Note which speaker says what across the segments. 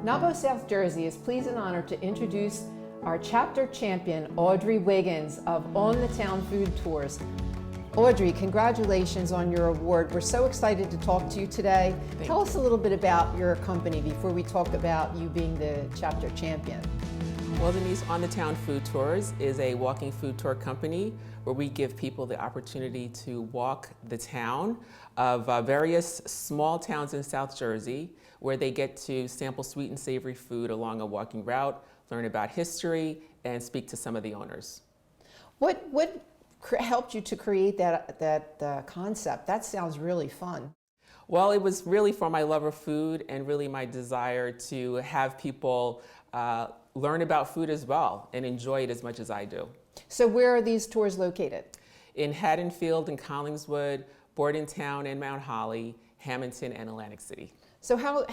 Speaker 1: NAWBO South Jersey is pleased and honored to introduce our chapter champion, Audrey Wiggins of On the Town Food Tours. Audrey, congratulations on your award. We're so excited to talk to you today. Tell us a little bit about your company before we talk about you being the chapter champion.
Speaker 2: Well, Denise, On the Town Food Tours is a walking food tour company where we give people the opportunity to walk the town of various small towns in South Jersey, where they get to sample sweet and savory food along a walking route, learn about history, and speak to some of the owners.
Speaker 1: What helped you to create that concept? That sounds really fun.
Speaker 2: Well, it was really for my love of food and really my desire to have people learn about food as well and enjoy it as much as I do.
Speaker 1: So where are these tours located?
Speaker 2: In Haddonfield and Collingswood, Bordentown and Mount Holly, Hamilton and Atlantic City.
Speaker 1: So how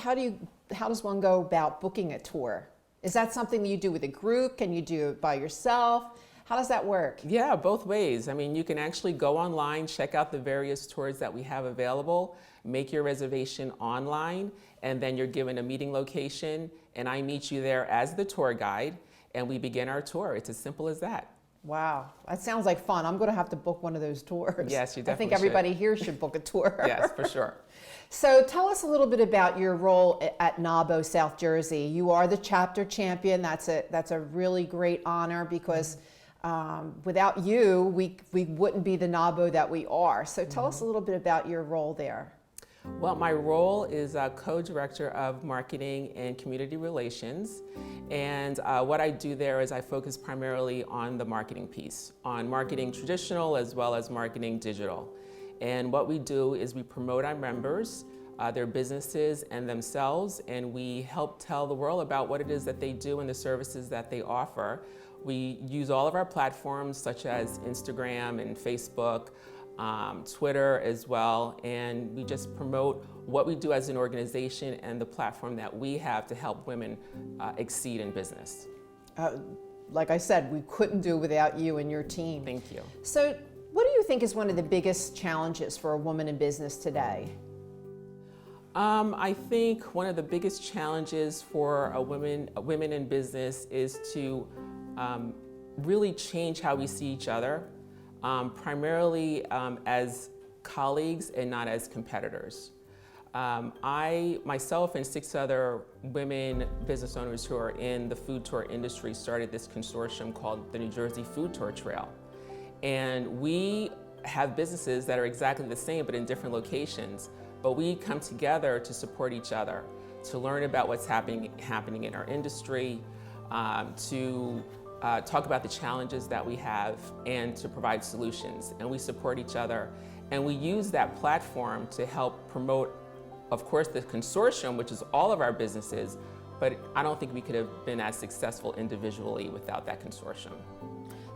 Speaker 1: does one go about booking a tour? Is that something that you do with a group? Can you do it by yourself? How does that work?
Speaker 2: Yeah, both ways. I mean, you can actually go online, check out the various tours that we have available, make your reservation online, and then you're given a meeting location, and I meet you there as the tour guide, and we begin our tour. It's as simple as that.
Speaker 1: Wow, that sounds like fun. I'm going to have to book one of those tours.
Speaker 2: Yes, you definitely
Speaker 1: I think everybody here should book a tour.
Speaker 2: Yes, for sure.
Speaker 1: So tell us a little bit about your role at NAWBO South Jersey. You are the chapter champion. That's a really great honor because without you, we wouldn't be the NAWBO that we are. So tell us a little bit about your role there.
Speaker 2: Well, my role is co-director of marketing and community relations. And what I do there is I focus primarily on the marketing piece, on marketing traditional as well as marketing digital. And what we do is we promote our members, their businesses and themselves, and we help tell the world about what it is that they do and the services that they offer. We use all of our platforms such as Instagram and Facebook, Twitter as well, and we just promote what we do as an organization and the platform that we have to help women exceed in business.
Speaker 1: Like I said, we couldn't do it without you and your team.
Speaker 2: Thank you.
Speaker 1: So what do you think is one of the biggest challenges for a woman in business today?
Speaker 2: I think one of the biggest challenges for women in business is to really change how we see each other, primarily as colleagues and not as competitors. I, myself, and 6 other women business owners who are in the food tour industry started this consortium called the New Jersey Food Tour Trail. And we have businesses that are exactly the same but in different locations, but we come together to support each other, to learn about what's happening in our industry, to talk about the challenges that we have and to provide solutions. And we support each other. And we use that platform to help promote, of course, the consortium, which is all of our businesses, but I don't think we could have been as successful individually without that consortium.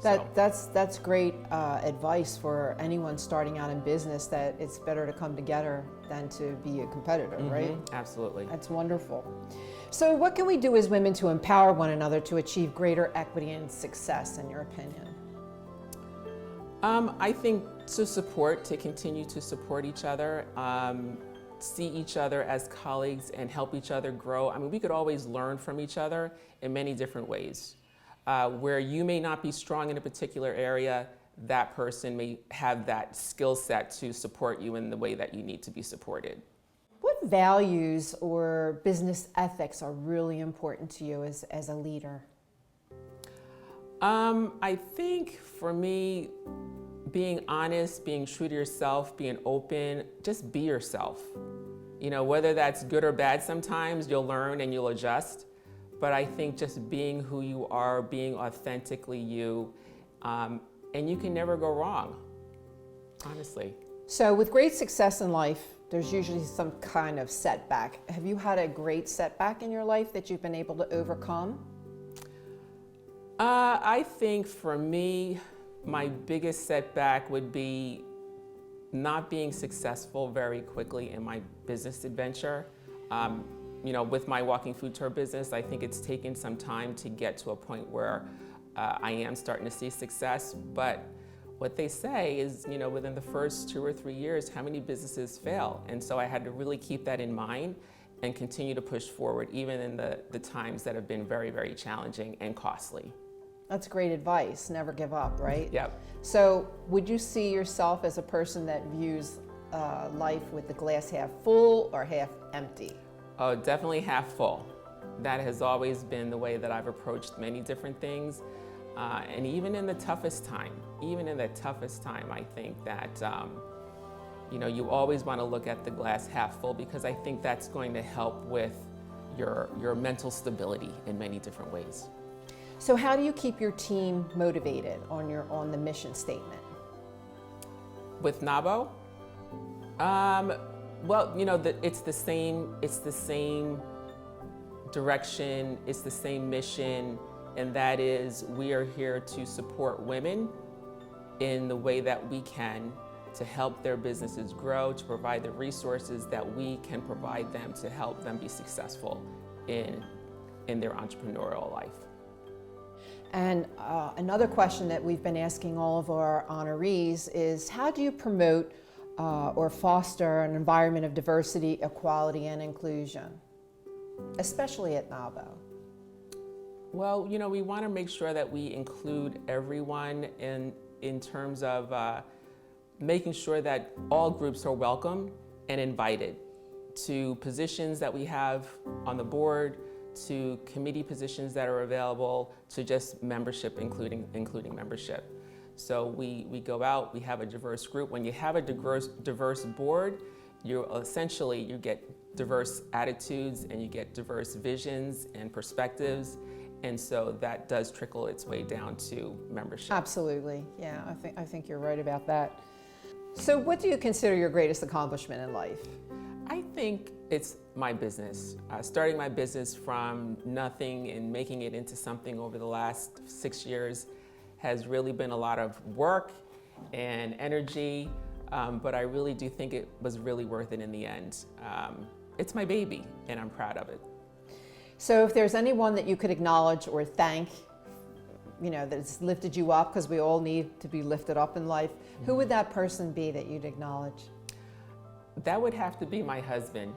Speaker 1: That's great advice for anyone starting out in business, that it's better to come together than to be a competitor, right?
Speaker 2: Absolutely.
Speaker 1: That's wonderful. So what can we do as women to empower one another to achieve greater equity and success, in your opinion?
Speaker 2: I think to continue to support each other, see each other as colleagues and help each other grow. I mean, we could always learn from each other in many different ways. Where you may not be strong in a particular area, that person may have that skill set to support you in the way that you need to be supported.
Speaker 1: What values or business ethics are really important to you as a leader?
Speaker 2: I think for me, being honest, being true to yourself, being open, just be yourself. You know, whether that's good or bad sometimes, you'll learn and you'll adjust. But I think just being who you are, being authentically you, and you can never go wrong, honestly.
Speaker 1: So with great success in life, there's usually some kind of setback. Have you had a great setback in your life that you've been able to overcome?
Speaker 2: I think for me, my biggest setback would be not being successful very quickly in my business adventure. You know, with my walking food tour business, I think it's taken some time to get to a point where I am starting to see success. But what they say is, you know, within the first 2 or 3 years, how many businesses fail? And so I had to really keep that in mind and continue to push forward even in the times that have been very, very challenging and costly.
Speaker 1: That's great advice. Never give up, right?
Speaker 2: Yep.
Speaker 1: So would you see yourself as a person that views life with the glass half full or half empty?
Speaker 2: Oh, definitely half full. That has always been the way that I've approached many different things. And even in the toughest time, I think that, you always want to look at the glass half full, because I think that's going to help with your mental stability in many different ways.
Speaker 1: So how do you keep your team motivated on the mission statement?
Speaker 2: With NAWBO? Well, it's the same direction, it's the same mission, and that is we are here to support women in the way that we can to help their businesses grow, to provide the resources that we can provide them to help them be successful in their entrepreneurial life.
Speaker 1: And another question that we've been asking all of our honorees is, how do you promote or foster an environment of diversity, equality, and inclusion, especially at NAWBO?
Speaker 2: Well, we want to make sure that we include everyone in terms of making sure that all groups are welcome and invited to positions that we have on the board, to committee positions that are available, to just membership, including membership. So we go out, we have a diverse group. When you have a diverse board, you get diverse attitudes and you get diverse visions and perspectives. And so that does trickle its way down to membership.
Speaker 1: Absolutely, yeah, I think you're right about that. So what do you consider your greatest accomplishment in life?
Speaker 2: I think it's my business. Starting my business from nothing and making it into something over the last 6 years has really been a lot of work and energy, but I really do think it was really worth it in the end. It's my baby, and I'm proud of it.
Speaker 1: So if there's anyone that you could acknowledge or thank, that's lifted you up, because we all need to be lifted up in life, who would that person be that you'd acknowledge?
Speaker 2: That would have to be my husband.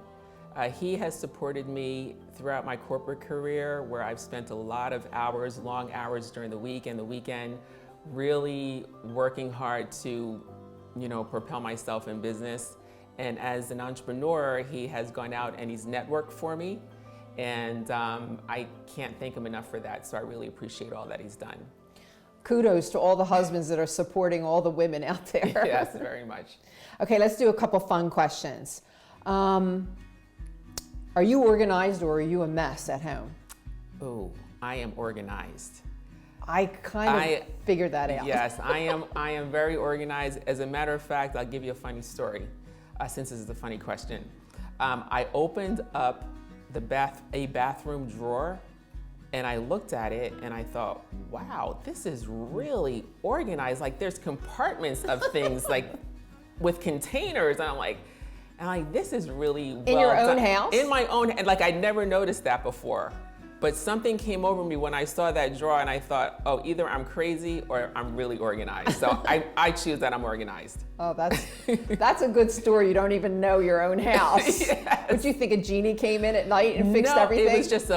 Speaker 2: He has supported me throughout my corporate career, where I've spent a lot of hours, long hours during the week and the weekend, really working hard to, propel myself in business. And as an entrepreneur, he has gone out and he's networked for me. And I can't thank him enough for that. So I really appreciate all that he's done.
Speaker 1: Kudos to all the husbands that are supporting all the women out there.
Speaker 2: Yes, very much.
Speaker 1: Okay, let's do a couple fun questions. Are you organized or are you a mess at home?
Speaker 2: Oh, I am organized.
Speaker 1: I kind of figured that out.
Speaker 2: Yes, I am very organized. As a matter of fact, I'll give you a funny story, since this is a funny question. I opened up a bathroom drawer, and I looked at it and I thought, wow, this is really organized. Like, there's compartments of things, like with containers, and I'm like, this is really well
Speaker 1: in your own
Speaker 2: done.
Speaker 1: house?
Speaker 2: In my own, and like I'd never noticed that before. But something came over me when I saw that drawer, and I thought, oh, either I'm crazy or I'm really organized. So I choose that I'm organized.
Speaker 1: Oh, that's a good story. You don't even know your own house.
Speaker 2: Yes.
Speaker 1: Would you think a genie came in at night and fixed everything?
Speaker 2: It was just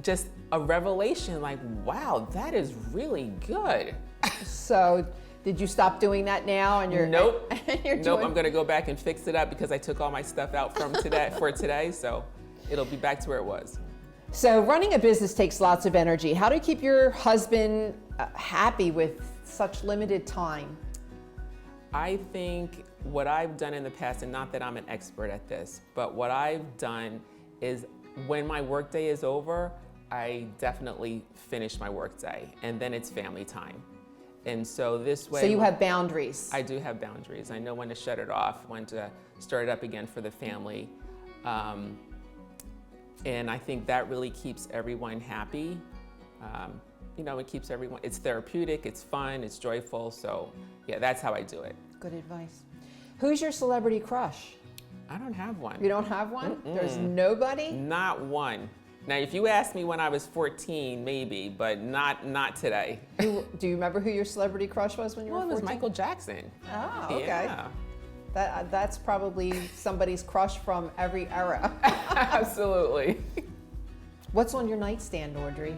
Speaker 2: just a revelation. Like, wow, that is really good.
Speaker 1: So, did you stop doing that now? And
Speaker 2: Nope.
Speaker 1: Nope.
Speaker 2: I'm gonna go back and fix it up because I took all my stuff out from today. So it'll be back to where it was.
Speaker 1: So running a business takes lots of energy. How do you keep your husband happy with such limited time?
Speaker 2: I think what I've done in the past, and not that I'm an expert at this, but what I've done is when my workday is over, I definitely finish my workday, and then it's family time. And so this way...
Speaker 1: So you have boundaries.
Speaker 2: I do have boundaries. I know when to shut it off, when to start it up again for the family. And I think that really keeps everyone happy. It keeps everyone, it's therapeutic, it's fun, it's joyful. So yeah, that's how I do it.
Speaker 1: Good advice. Who's your celebrity crush?
Speaker 2: I don't have one.
Speaker 1: You don't have one? There's nobody?
Speaker 2: Not one. Now, if you asked me when I was 14, maybe, but not today.
Speaker 1: Do you remember who your celebrity crush was when you were 14?
Speaker 2: Well, it was Michael Jackson.
Speaker 1: Oh, okay.
Speaker 2: Yeah.
Speaker 1: That's probably somebody's crush from every era.
Speaker 2: Absolutely.
Speaker 1: What's on your nightstand, Audrey?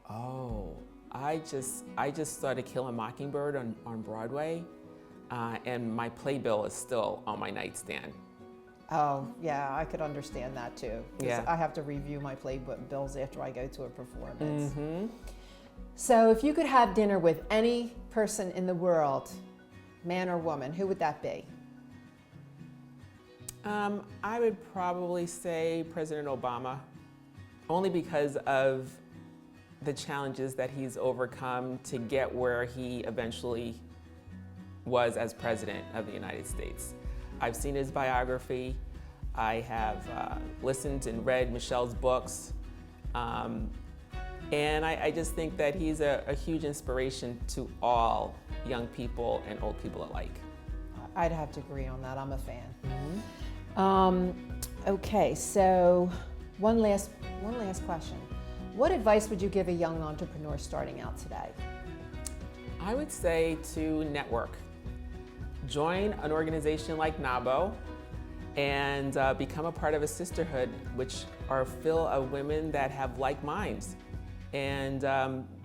Speaker 2: Oh, I just started Kill a Mockingbird on Broadway, and my playbill is still on my nightstand.
Speaker 1: Oh, yeah, I could understand that too. 'Cause
Speaker 2: Yeah.
Speaker 1: I have to review my playbills after I go to a performance.
Speaker 2: Mm-hmm.
Speaker 1: So if you could have dinner with any person in the world, man or woman, who would that be?
Speaker 2: I would probably say President Obama, only because of the challenges that he's overcome to get where he eventually was as President of the United States. I've seen his biography. I have listened and read Michelle's books. And I just think that he's a huge inspiration to all young people and old people alike.
Speaker 1: I'd have to agree on that. I'm a fan.
Speaker 2: Mm-hmm.
Speaker 1: Okay, so one last question. What advice would you give a young entrepreneur starting out today?
Speaker 2: I would say to network. Join an organization like NAWBO and become a part of a sisterhood, which are full of women that have like minds. And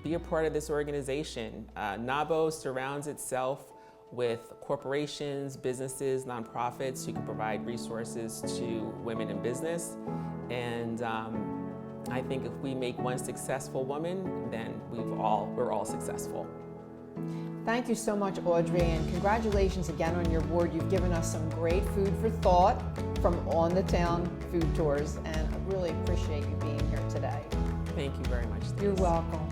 Speaker 2: be a part of this organization. NAWBO surrounds itself with corporations, businesses, nonprofits who can provide resources to women in business. And I think if we make one successful woman, then we're all successful.
Speaker 1: Thank you so much, Audrey, and congratulations again on your award. You've given us some great food for thought from On the Town Food Tours, and I really appreciate you being here today.
Speaker 2: Thank you very much.
Speaker 1: You're welcome.